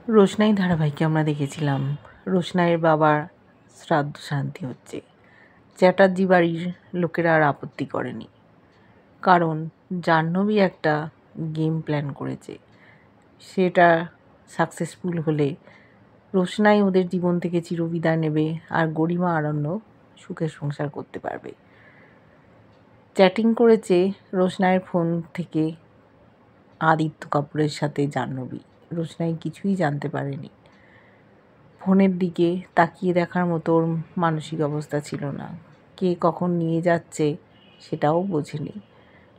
রোশনাই ধারাবাহিকে আমরা দেখেছিলাম রোশনাইয়ের বাবার শ্রাদ্ধ শান্তি হচ্ছে। চ্যাটার্জি বাড়ির লোকেরা আর আপত্তি করেনি, কারণ জাহ্নবী একটা গেম প্ল্যান করেছে। সেটা সাকসেসফুল হলে রোশনাই ওদের জীবন থেকে চিরবিদায় নেবে, আর গরিমা আরণ্য সুখে সংসার করতে পারবে। চ্যাটিং করেছে রোশনাইয়ের ফোন থেকে আদিত্য কাপুরের সাথে জাহ্নবী। রোশনাই কিছুই জানতে পারেনি। ফোনের দিকে তাকিয়ে দেখার মতো ওর মানসিক অবস্থা ছিল না। কে কখন নিয়ে যাচ্ছে সেটাও বোঝেনি।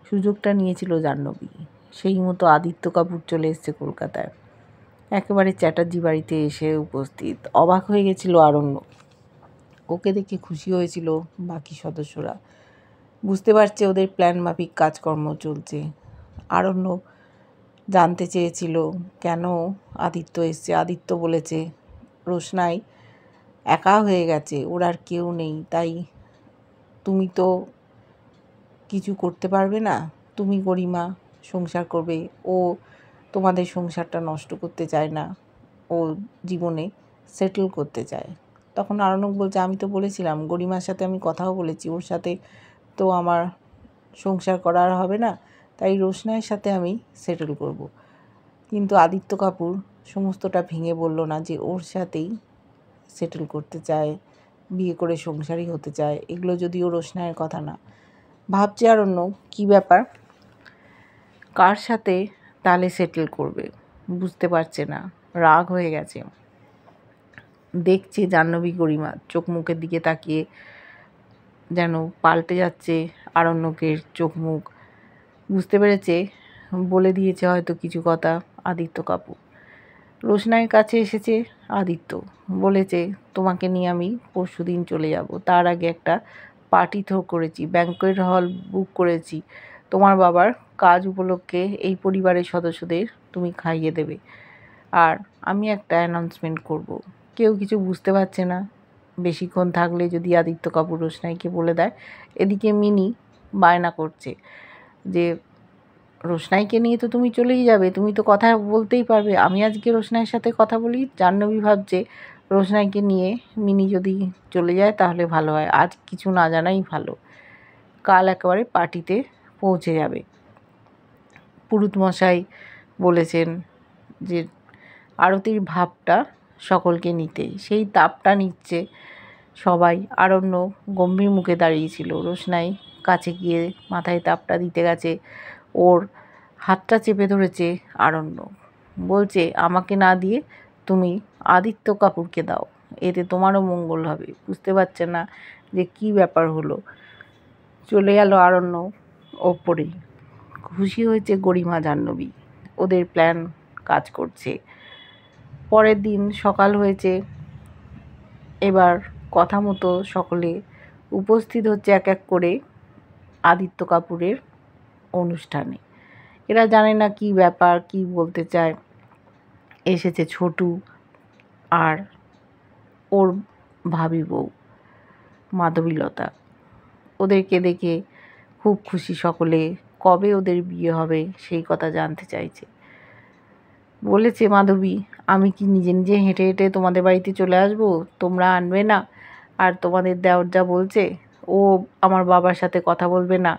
সুযোগটা নিয়েছিল জাহ্নবী। সেই মতো আদিত্য কাপুর চলে এসছে কলকাতায়। একেবারে চ্যাটার্জি বাড়িতে এসে উপস্থিত। অবাক হয়ে গেছিল আরণ্য। ওকে দেখে খুশি হয়েছিল বাকি সদস্যরা। বুঝতে পারছে ওদের প্ল্যান মাফিক কাজকর্ম চলছে। আরণ্য জানতে চেয়েছিল কেন আদিত্য এসছে। আদিত্য বলেছে রোশনাই একা হয়ে গেছে, ওর আর কেউ নেই, তাই তুমি তো কিছু করতে পারবে না। তুমি গরিমা সংসার করবে, ও তোমাদের সংসারটা নষ্ট করতে চায় না, ও জীবনে সেটেল করতে চায়। তখন আরণ্যক বলছে আমি তো বলেছিলাম, গরিমার সাথে আমি কথাও বলেছি, ওর সাথে তো আমার সংসার করা আর হবে না, তাই রোশনাইয়ের সাথে আমি সেটেল করব। কিন্তু আদিত্য কাপুর সমস্তটা ভেঙে বলল না যে ওর সাথেই সেটেল করতে চায়, বিয়ে করে সংসারী হতে চায়। এগুলো যদিও রোশনাইয়ের কথা না। ভাবছে আরণ্য কী ব্যাপার, কার সাথে তাহলে সেটেল করবে বুঝতে পারছে না। রাগ হয়ে গেছে। দেখছে জাহ্নবী গরিমা চোখ মুখের দিকে তাকিয়ে যেন পাল্টে যাচ্ছে আরণ্যকের চোখ মুখ। বুঝতে পেরেছে বলে দিয়েছে হয়তো কিছু কথা আদিত্য কাপুর। রোশনাইয়ের কাছে এসেছে আদিত্য, বলেছে তোমাকে নিয়ে আমি পরশুদিন চলে যাব। তার আগে একটা পার্টি থ্রো করেছি, ব্যাঙ্কোয়েট হল বুক করেছি। তোমার বাবার কাজ উপলক্ষে এই পরিবারের সদস্যদের তুমি খাইয়ে দেবে। আর আমি একটা অ্যানাউন্সমেন্ট করব। কেউ কিছু বুঝতে পারছে না। বেশিক্ষণ থাকলে যদি আদিত্য কাপুর রোশনাইকে বলে দেয়। এদিকে মিনি বায়না করছে যে রোশনাইকে নিয়ে তো তুমি চলেই যাবে, তুমি তো কথা বলতেই পারবে, আমি আজকে রোশনাইয়ের সাথে কথা বলি। জাহ্নবী ভাবছে রোশনাইকে নিয়ে মিনি যদি চলে যায় তাহলে ভালো হয়, আজ কিছু না জানাই ভালো। কাল একেবারে পার্টিতে পৌঁছে যাবে। পুরুত মশাই বলেছেন যে আরতির ভাবটা সকলকে নিতে, সেই তাপটা নিচ্ছে সবাই। আরণ্য গম্ভীর মুখে দাঁড়িয়েছিল। রোশনাই কাছে গিয়ে মাথায় তাপটা দিতে গেছে, ওর হাতটা চেপে ধরেছে আরণ্য। বলছে আমাকে না দিয়ে তুমি আদিত্য কাপুরকে দাও, এতে তোমারও মঙ্গল হবে। বুঝতে পারছে না যে কী ব্যাপার হলো। চলে গেল আরণ্য ওপরে। খুশি হয়েছে গরিমা জাহ্নবী, ওদের প্ল্যান কাজ করছে। পরের দিন সকাল হয়েছে। এবার কথা মতো সকলে উপস্থিত হচ্ছে এক এক করে আদিত্য কাপুরের অনুষ্ঠানে। এরা জানে না কি ব্যাপার, কি বলতে চায়। এসেছে ছোটু আর ওর ভাবি বউ মাধবীলতা। ওদেরকে দেখে খুব খুশি সকলে। কবে ওদের বিয়ে হবে সেই কথা জানতে চাইছে। বলেছে মাধবী আমি কি নিজে নিজে হেঁটে হেঁটে তোমাদের বাড়িতে চলে আসবো, তোমরা আনবে না? আর তোমাদের দেওর যা বলছে ও আমার বাবার সাথে কথা বলবে না,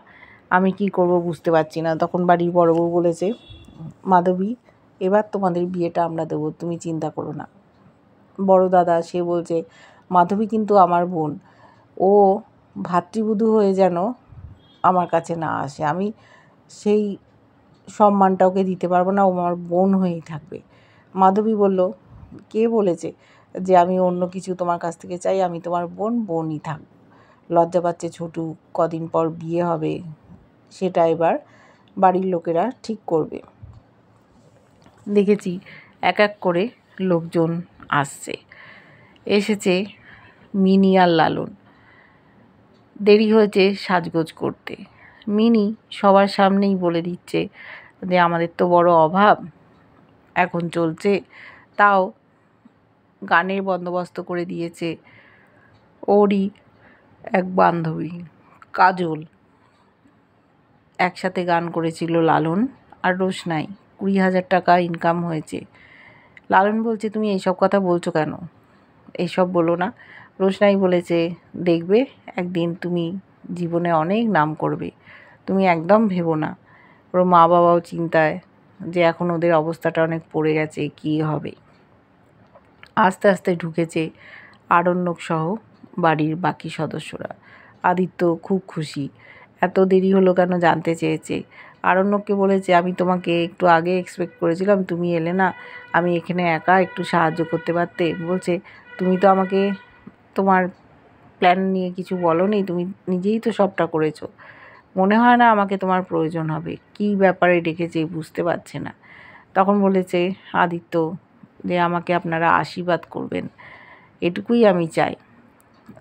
আমি কি করব বুঝতে পারছি না। তখন বাড়ির বড় বউ বলেছে মাধবী এবার তোমাদের বিয়েটা আমরা দেবো, তুমি চিন্তা করো না। বড় দাদা সে বলছে মাধবী কিন্তু আমার বোন, ও ভাতৃবধূ হয়ে যেন আমার কাছে না আসে, আমি সেই সম্মানটা ওকে দিতে পারবো না, ও আমার বোন হয়েই থাকবে। মাধবী বলল কে বলেছে যে আমি অন্য কিছু তোমার কাছ থেকে চাই, আমি তোমার বোনই থাকবো। লজ্জা পাচ্ছে ছোটু, কদিন পর বিয়ে হবে, সেটা এবার বাড়ির লোকেরা ঠিক করবে। দেখেছি এক এক করে লোকজন আসছে। এসেছে মিনি আর লালন। দেরি হয়েছে সাজগোজ করতে। মিনি সবার সামনেই বলে দিচ্ছে যে আমাদের তো বড় অভাব এখন চলছে, তাও গানের বন্দোবস্ত করে দিয়েছে ওরই এক বান্ধবী কাজল। একসাথে গান করেছিল লালন আর রোশনাই। 20,000 টাকা ইনকাম হয়েছে। লালন বলছে, তুমি এইসব কথা বলছো কেন? এইসব বলো না। রোশনাই বলেছে, দেখবে একদিন তুমি জীবনে অনেক নাম করবে, তুমি একদম ভেবো না। ওর মা বাবাও চিন্তায় যে এখন ওদের অবস্থাটা অনেক পড়ে গেছে, কী হবে। আস্তে আস্তে ঢুকেছে আরণ্যক সহ বাড়ির বাকি সদস্যরা। আদিত্য খুব খুশি। এত দেরি হলো কেন জানতে চেয়েছে। আরণ্যককে বলেছে, আমি তোমাকে একটু আগে এক্সপেক্ট করেছিলাম, তুমি এলে না, আমি এখানে একা একটু সাহায্য করতে পারতে। বলছে, তুমি তো আমাকে তোমার প্ল্যান নিয়ে কিছু বলোনি, তুমি নিজেই তো সবটা করেছো। মনে হয় না আমাকে তোমার প্রয়োজন হবে। কী ব্যাপারে ডেকেছে বুঝতে পারছে না। তখন বলেছে আদিত্য যে আমাকে আপনারা আশীর্বাদ করবেন, এটুকুই আমি চাই।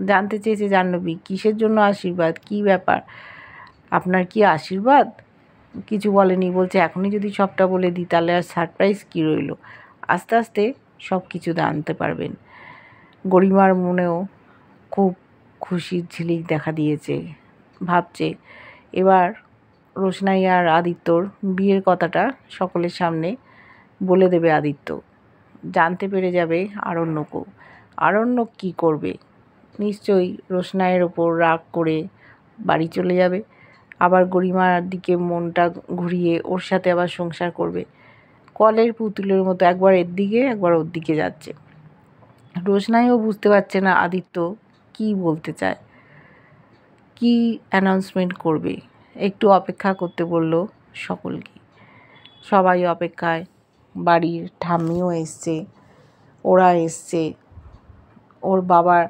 জানতে চেয়েছে জাহ্নবী, কিসের জন্য আশীর্বাদ, কী ব্যাপার, আপনার কি আশীর্বাদ? কিছু বলেনি। বলছে, এখনই যদি সবটা বলে দিই তাহলে আর সারপ্রাইজ কী রইল, আস্তে আস্তে সব কিছু জানতে পারবেন। গরিমার মনেও খুব খুশির ঝিলিক দেখা দিয়েছে। ভাবছে এবার রোশনাই আর আদিত্যর বিয়ের কথাটা সকলের সামনে বলে দেবে আদিত্য। জানতে পেরে যাবে আরণ্যকও। আরণ্যক কী করবে? নিশ্চয়ই রোশনাইয়ের ওপর রাগ করে বাড়ি চলে যাবে, আবার গরিমার দিকে মনটা ঘুরিয়ে ওর সাথে আবার সংসার করবে। কলের পুতুলের মতো একবার এর দিকে একবার ওর দিকে যাচ্ছে। রোশনাইও বুঝতে পারছে না আদিত্য কী বলতে চায়, কী অ্যানাউন্সমেন্ট করবে। একটু অপেক্ষা করতে বলল সকলকে। সবাই অপেক্ষায়। বাড়ির ঠাম্মিও এসছে, ওরা এসছে, ওর বাবার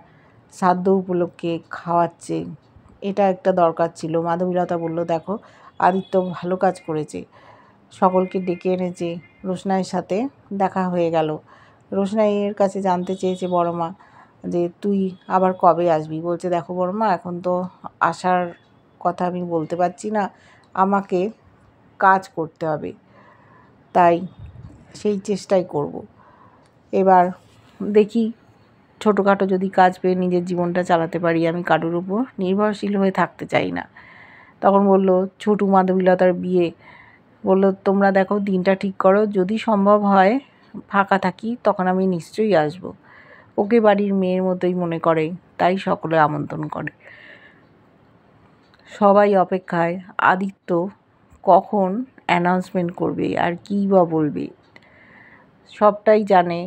শ্রাদ্ধ উপলক্ষে খাওয়াচ্ছে। এটা একটা দরকার ছিল। মাধবীলতা বলল, দেখো আদিত্য ভালো কাজ করেছে, সকলকে ডেকে এনেছে। রোশনাইয়ের সাথে দেখা হয়ে গেল। রোশনাইয়ের কাছে জানতে চেয়েছে বড় মা যে তুই আবার কবে আসবি। বলছে, দেখো বড় মা, এখন তো আসার কথা আমি বলতে পারছি না, আমাকে কাজ করতে হবে, তাই সেই চেষ্টাই করব। এবার দেখি ছোটোখাটো যদি কাজ পেয়ে নিজের জীবনটা চালাতে পারি, আমি কারোর উপর নির্ভরশীল হয়ে থাকতে চাই না। তখন বলল ছোটু মাধবীলতার বিয়ে। বলল, তোমরা দেখো দিনটা ঠিক করো, যদি সম্ভব হয় ফাঁকা থাকি তখন আমি নিশ্চয়ই আসব। ওকে বাড়ির মেয়ের মতোই মনে করে, তাই সকলে আমন্ত্রণ করে। সবাই অপেক্ষায় আদিত্য কখন অ্যানাউন্সমেন্ট করবে আর কী বা বলবে। সবটাই জানে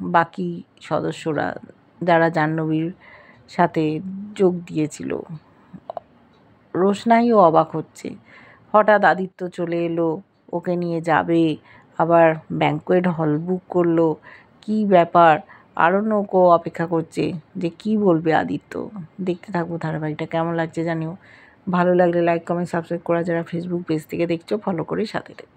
বাকি সদস্যরা, যারা জাহ্নবীর সাথে যোগ দিয়েছিল। রোশনাইও অবাক হচ্ছে। হঠাৎ আদিত্য চলে এলো, ওকে নিয়ে যাবে, আবার ব্যাঙ্কোয়েট হল বুক করলো। কী ব্যাপার? আরণ্যকও অপেক্ষা করছে যে কী বলবে আদিত্য। দেখতে থাকবো ধারাবাহিকটা। কেমন লাগছে জানিও। ভালো লাগলে লাইক, কমেন্ট, সাবস্ক্রাইব করা যারা ফেসবুক পেজ থেকে দেখছো ফলো করে সাথে থেকো।